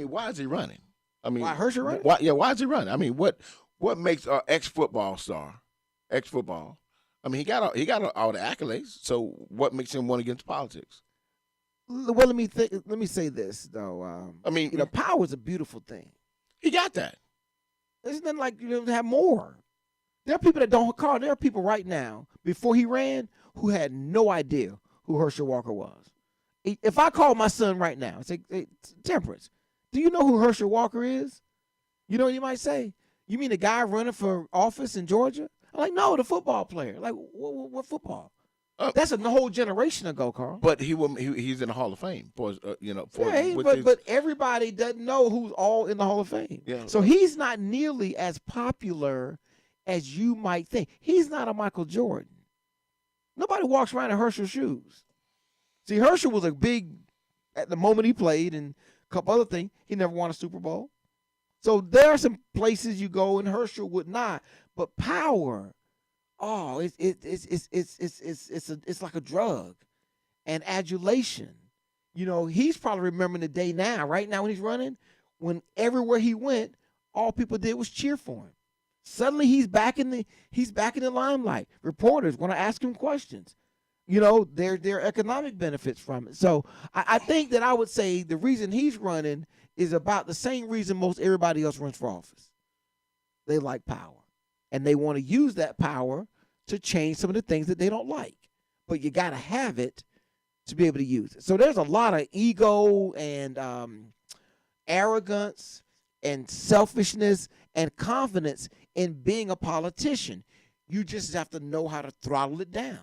Why is he running? I mean, Why Herschel running? Why is he running? I mean, what makes an ex-football star, ex-football? I mean, he got all the accolades. So what makes him want to get into politics? Well, let me say this though. I mean, power is a beautiful thing. he got that. There's nothing like to have more. There are people that don't call. There are people right now before he ran who had no idea who Herschel Walker was. If I call my son right now and say, hey, Temperance, do you know who Herschel Walker is? You know what you might say? You mean the guy running for office in Georgia? I'm like, no, the football player. Like, what football? That's a whole generation ago, Carl. But he's in the Hall of Fame for But everybody doesn't know who's all in the Hall of Fame. Yeah. So he's not nearly as popular as you might think. He's not a Michael Jordan. Nobody walks around in Herschel's shoes. See, Herschel was a big, at the moment he played, and a couple other things. He never won a Super Bowl. So there are some places you go, and Herschel would not. But power, it's like a drug, and adulation. You know, he's probably remembering the day now, right now when he's running, when everywhere he went, all people did was cheer for him. Suddenly he's back in the limelight. Reporters want to ask him questions. You know, there are economic benefits from it. So I think that I would say the reason he's running is about the same reason most everybody else runs for office. They like power. And they want to use that power to change some of the things that they don't like. But you got to have it to be able to use it. So there's a lot of ego and arrogance and selfishness and confidence in being a politician. You just have to know how to throttle it down.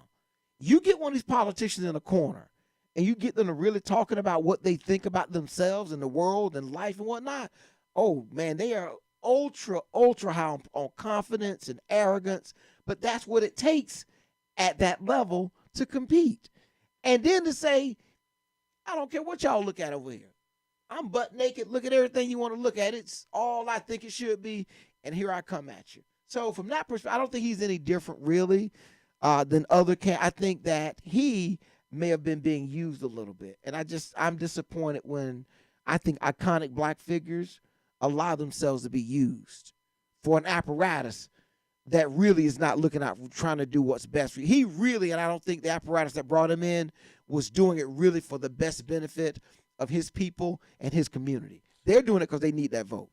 You get one of these politicians in a corner and you get them to really talking about what they think about themselves and the world and life and whatnot. Oh, man, they are ultra high on confidence and arrogance, but that's what it takes at that level to compete. And then to say, I don't care what y'all look at over here. I'm butt naked. Look at everything you want to look at. It's all I think it should be, and here I come at you. So from that perspective, I don't think he's any different really than other I think that he may have been being used a little bit. And I'm disappointed when I think iconic black figures allow themselves to be used for an apparatus that really is not looking out, trying to do what's best for you. He really, and I don't think the apparatus that brought him in was doing it really for the best benefit of his people and his community. They're doing it because they need that vote.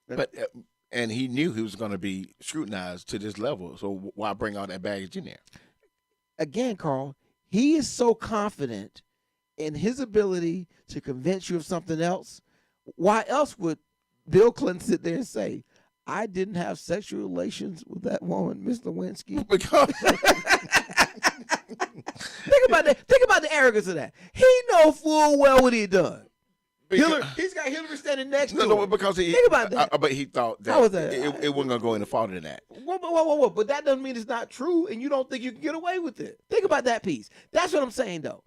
But and he knew he was going to be scrutinized to this level, so why bring all that baggage in there? Again, Carl, he is so confident in his ability to convince you of something else. Why else would Bill Clinton sit there and say, I didn't have sexual relations with that woman, Miss Lewinsky? Because Think about that. Think about the arrogance of that. He know full well what he done. He's got Hillary standing next to him. No, because think about that. But he thought that, How was that? It wasn't going to go any farther than that. Whoa. But that doesn't mean it's not true, and you don't think you can get away with it. Think about that piece. That's what I'm saying, though.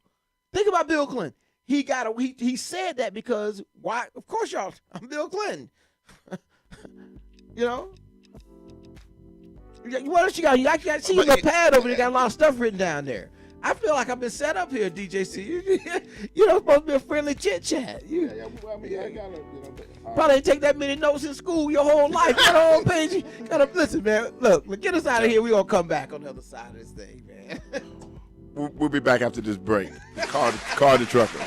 Think about Bill Clinton. He said that because why? Of course, y'all. I'm Bill Clinton. You know. What else you got? I see your little pad over there. Got a lot of stuff written down there. I feel like I've been set up here, DJC. You're not supposed to be a friendly chit chat. Probably didn't take that many notes in school your whole life. Got a whole page. Listen, man. Look, get us out of here. We're gonna come back on the other side of this thing, man. We'll be back after this break. Call the trucker.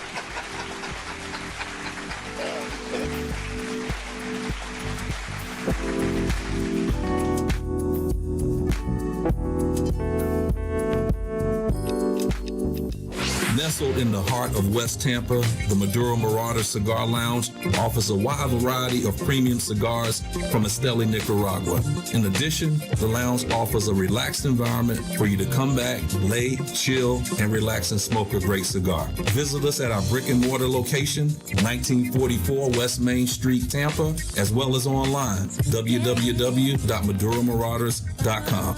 Nestled in the heart of West Tampa, the Maduro Marauder Cigar Lounge offers a wide variety of premium cigars from Esteli, Nicaragua. In addition, the lounge offers a relaxed environment for you to come back, lay, chill, and relax and smoke a great cigar. Visit us at our brick and mortar location, 1944 West Main Street, Tampa, as well as online, www.maduromarauders.com.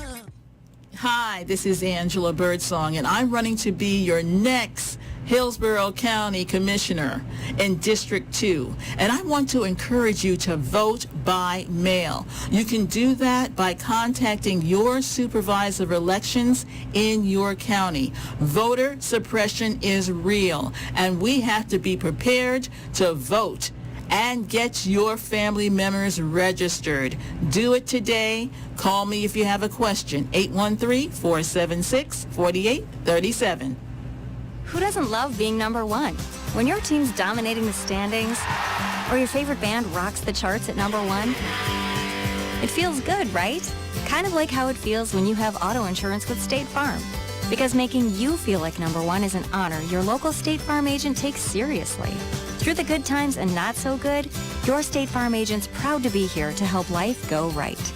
Hi, this is Angela Birdsong, and I'm running to be your next Hillsborough County Commissioner in District 2. And I want to encourage you to vote by mail. You can do that by contacting your supervisor of elections in your county. Voter suppression is real, and we have to be prepared to vote and get your family members registered. Do it today. Call me if you have a question. 813-476-4837. Who doesn't love being number one? When your team's dominating the standings, or your favorite band rocks the charts at number one, it feels good, right? Kind of like how it feels when you have auto insurance with State Farm. Because making you feel like number one is an honor your local State Farm agent takes seriously. Through the good times and not so good, your State Farm agent's proud to be here to help life go right.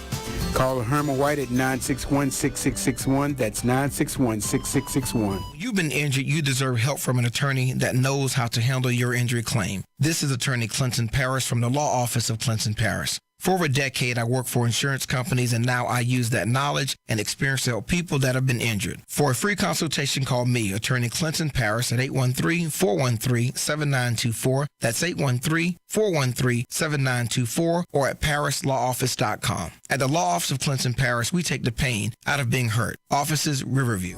Call Herman White at 961-6661. That's 961-6661. You've been injured, you deserve help from an attorney that knows how to handle your injury claim. This is Attorney Clinton Paris from the Law Office of Clinton Paris. For over a decade, I worked for insurance companies, and now I use that knowledge and experience to help people that have been injured. For a free consultation, call me, Attorney Clinton Paris, at 813-413-7924. That's 813-413-7924, or at parislawoffice.com. At the Law Office of Clinton Paris, we take the pain out of being hurt. Offices, Riverview.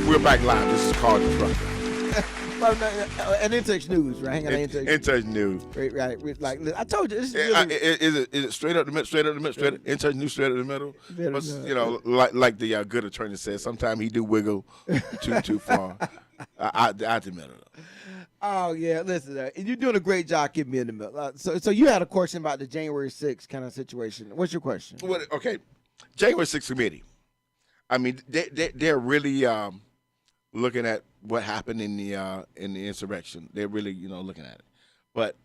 We're back live. This is Carl Disruptor. And InTouch News, right? Hang on, InTouch News. Right. Like I told you, this is really, is it straight up the middle? Straight InTouch News, straight up the middle. But, like the good attorney says, sometimes he do wiggle too far. Out the middle. Oh yeah, listen, you're doing a great job keeping me in the middle. So you had a question about the January 6th kind of situation. What's your question? Okay, January 6th committee. I mean, they're really looking at what happened in the insurrection. They're really looking at it. But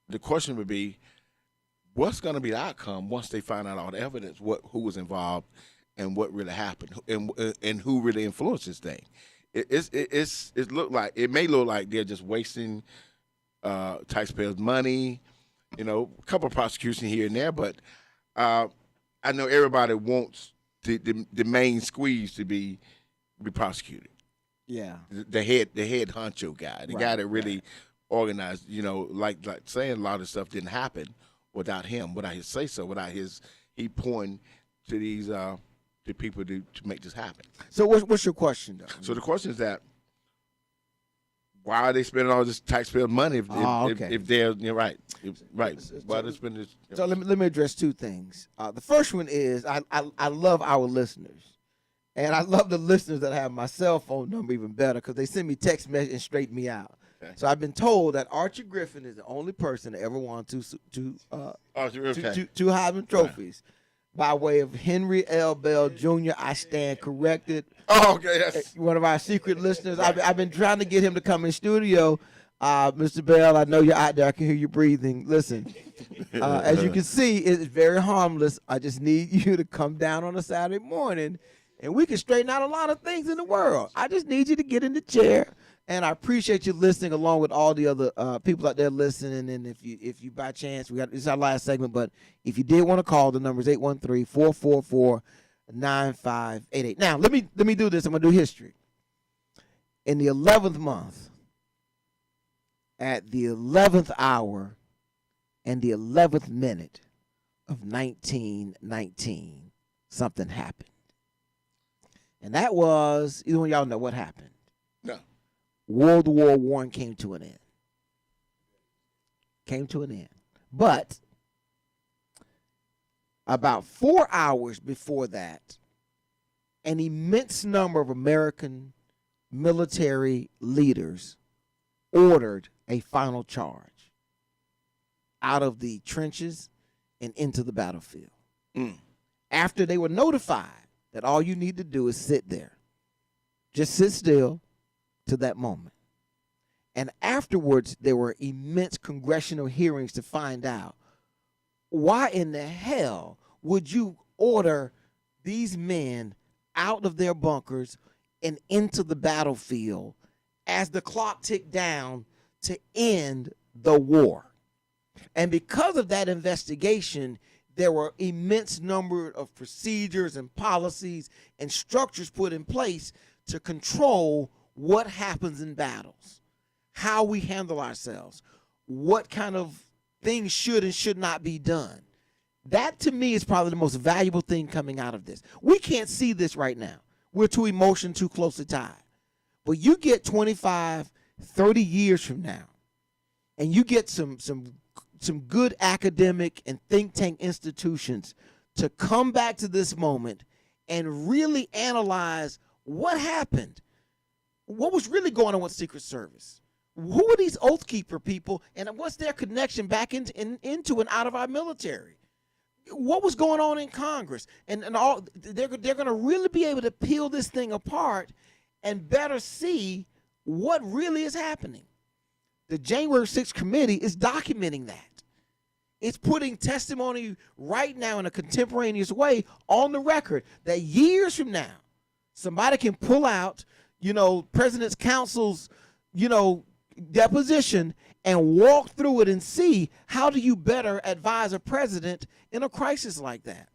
the question would be, what's going to be the outcome once they find out all the evidence, who was involved, and what really happened, and who really influenced this thing? It may look like they're just wasting taxpayers' money, a couple of prosecutions here and there, but I know everybody wants the main squeeze to be prosecuted. Yeah. The head honcho guy, the guy that really organized, like saying a lot of stuff didn't happen without him, without his say so, without he pointing to these to people to make this happen. So what's your question though? So the question is that why are they spending all this taxpayer money if they're right? Why are they spending this? So let me address two things. The first one is I love our listeners, and I love the listeners that have my cell phone number even better because they send me text message and straighten me out. Okay. So I've been told that Archie Griffin is the only person that ever won two Heisman trophies. Right. By way of Henry L. Bell Jr., I stand corrected. Oh, okay. That's one of our secret listeners. I've been trying to get him to come in studio. Mr. Bell, I know you're out there. I can hear you breathing. Listen, as you can see, it's very harmless. I just need you to come down on a Saturday morning, and we can straighten out a lot of things in the world. I just need you to get in the chair. And I appreciate you listening along with all the other people out there listening. And if you by chance, this is our last segment, but if you did want to call, the number is 813-444-9588. Now, let me do this. I'm going to do history. In the 11th month, at the 11th hour and the 11th minute of 1919, something happened. And that was, either one of y'all know what happened. No. World War I came to an end. But about 4 hours before that, an immense number of American military leaders ordered a final charge out of the trenches and into the battlefield. After they were notified that all you need to do is sit there. Just sit still to that moment. And afterwards, there were immense congressional hearings to find out why in the hell would you order these men out of their bunkers and into the battlefield as the clock ticked down to end the war. And because of that investigation, there were immense number of procedures and policies and structures put in place to control what happens in battles, how we handle ourselves, what kind of things should and should not be done. That, to me, is probably the most valuable thing coming out of this. We can't see this right now. We're too too closely tied. But you get 25, 30 years from now, and you get some good academic and think tank institutions to come back to this moment and really analyze what happened. What was really going on with Secret Service? Who are these Oath Keeper people, and what's their connection back into and out of our military? What was going on in Congress? And all they're going to really be able to peel this thing apart and better see what really is happening. The January 6th committee is documenting that. It's putting testimony right now in a contemporaneous way on the record that years from now, somebody can pull out, President's counsel's, deposition and walk through it and see how do you better advise a president in a crisis like that,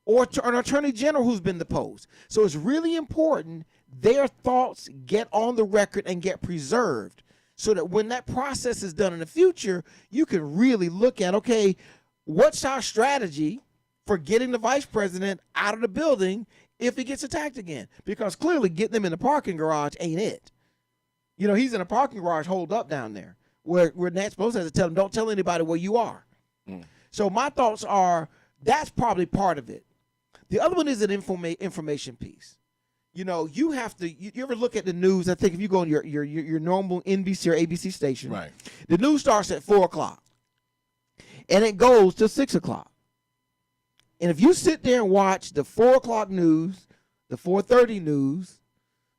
or an attorney general who's been deposed. So it's really important their thoughts get on the record and get preserved so that when that process is done in the future, you can really look at, okay, what's our strategy for getting the vice president out of the building if he gets attacked again? Because clearly getting them in the parking garage ain't it. He's in a parking garage holed up down there where Nancy Pelosi has to tell him, don't tell anybody where you are. So my thoughts are that's probably part of it. The other one is an information piece. You have to, you ever look at the news? I think if you go on your normal NBC or ABC station, right, the news starts at 4:00 and it goes to 6:00. And if you sit there and watch the 4:00 news, the 4:30 news,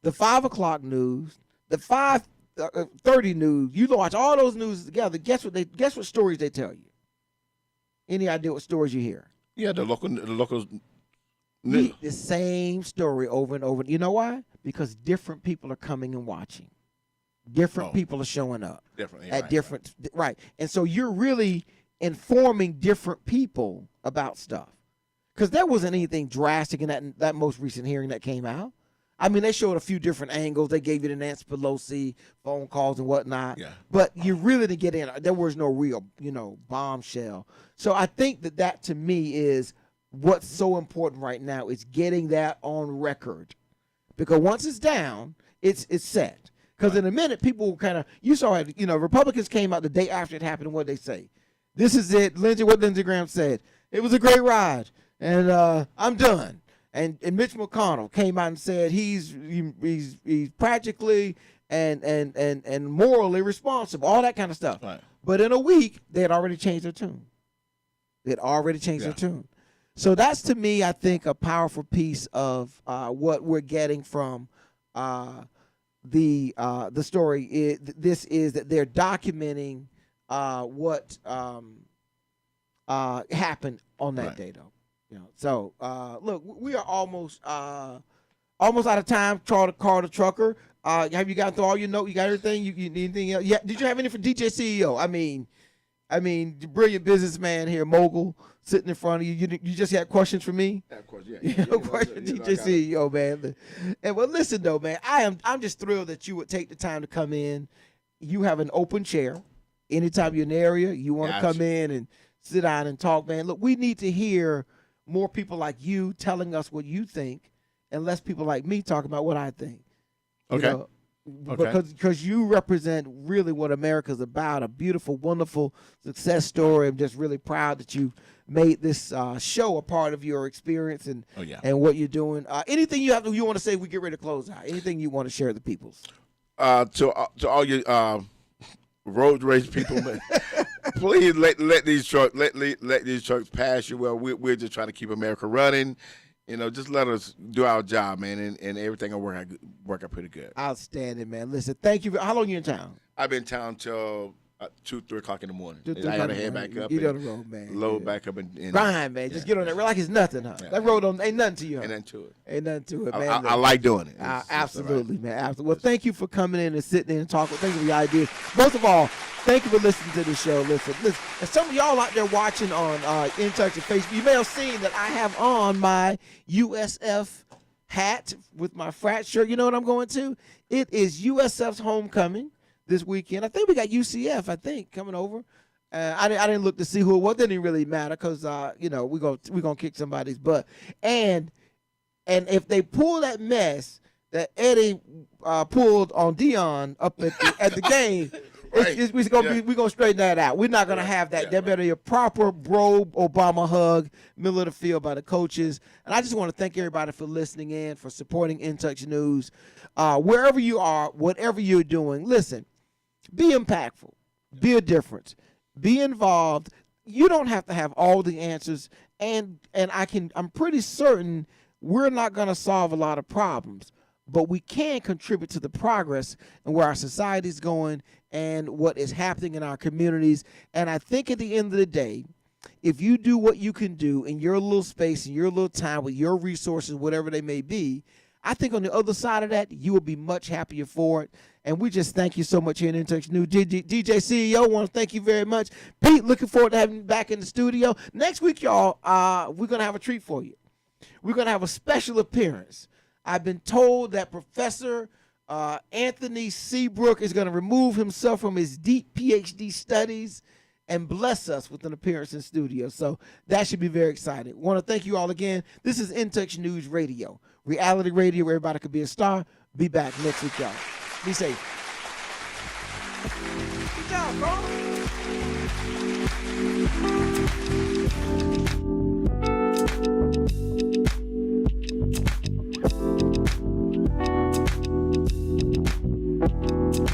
the 5:00 news, the 5:30 news, you watch all those news together, guess what stories they tell you? Any idea what stories you hear? Yeah, the local news. The same story over and over. You know why? Because different people are coming and watching. Different people are showing up. Definitely. At different, right. And so you're really informing different people about stuff. Because there wasn't anything drastic in that most recent hearing that came out. I mean, they showed a few different angles. They gave you the Nancy Pelosi phone calls and whatnot. Yeah. But you really didn't get in. There was no real, bombshell. So I think that to me is what's so important right now is getting that on record. Because once it's down, it's set. Because in a minute, people kind of, you saw it, Republicans came out the day after it happened, and what did they say? This is it. What Lindsey Graham said. It was a great ride, and I'm done. And Mitch McConnell came out and said he's practically and morally responsible, all that kind of stuff. Right. But in a week, they had already changed their tune. Their tune. So that's, to me, I think, a powerful piece of what we're getting from the story. This is that they're documenting what happened on that day, though. So look, we are almost out of time. Carter Trucker, have you gotten through all your notes? You got everything? You need anything else? Yeah. Did you have any for DJ CEO? I mean, the brilliant businessman here, mogul, sitting in front of you. You just had questions for me? Yeah, of course, yeah. Question, DJ CEO, man. And well, listen though, man, I'm just thrilled that you would take the time to come in. You have an open chair. Anytime you're in the area, you want to come in and sit down and talk, man. Look, we need to hear more people like you telling us what you think, and less people like me talking about what I think. Okay. Because you represent really what America's about, a beautiful, wonderful success story. I'm just really proud that you made this show a part of your experience and what you're doing. Anything you want to say? We get ready to close out. Anything you want to share with the peoples? To all your road rage people, man. Please let these trucks let these trucks pass you. Well, we're just trying to keep America running. Just let us do our job, man, and everything will work out pretty good. Outstanding, man. Listen, thank you. How long you in town? I've been in town till 2-3 o'clock in the morning. 2-3 I got to o'clock head back up. Get on the road, man. Load back up and grind, man. Just get on that road like it's nothing, huh? Yeah. That road ain't nothing to you. Huh? Ain't nothing to it. Ain't nothing to it, man. I like doing it. Absolutely, man. Absolutely. Well, thank you for coming in and sitting in and talking. Thank you for your ideas. Most of all, thank you for listening to the show. Listen. And some of y'all out there watching on In Touch and Facebook, you may have seen that I have on my USF hat with my frat shirt. You know what I'm going to? It is USF's homecoming this weekend. I think we got UCF, coming over. I didn't look to see who it was. It didn't really matter because, we're gonna kick somebody's butt. And if they pull that mess that Eddie pulled on Dion up at the game, Right. we're gonna straighten that out. We're not gonna have that. There better be a proper bro Obama hug, middle of the field by the coaches. And I just want to thank everybody for listening in, for supporting In Touch News. Wherever you are, whatever you're doing, listen, be impactful, be a difference, be involved. You don't have to have all the answers, and I'm pretty certain we're not gonna solve a lot of problems, but we can contribute to the progress and where our society is going and what is happening in our communities. And I think at the end of the day, if you do what you can do in your little space, in your little time, with your resources, whatever they may be, I think on the other side of that, you will be much happier for it. And we just thank you so much here in In Touch News. DJ CEO, want to thank you very much. Pete, looking forward to having you back in the studio. Next week, y'all, we're going to have a treat for you. We're going to have a special appearance. I've been told that Professor Anthony Seabrook is going to remove himself from his deep PhD studies and bless us with an appearance in studio. So that should be very exciting. Want to thank you all again. This is In Touch News Radio, reality radio where everybody could be a star. Be back next week, y'all. Be safe. Good job, bro.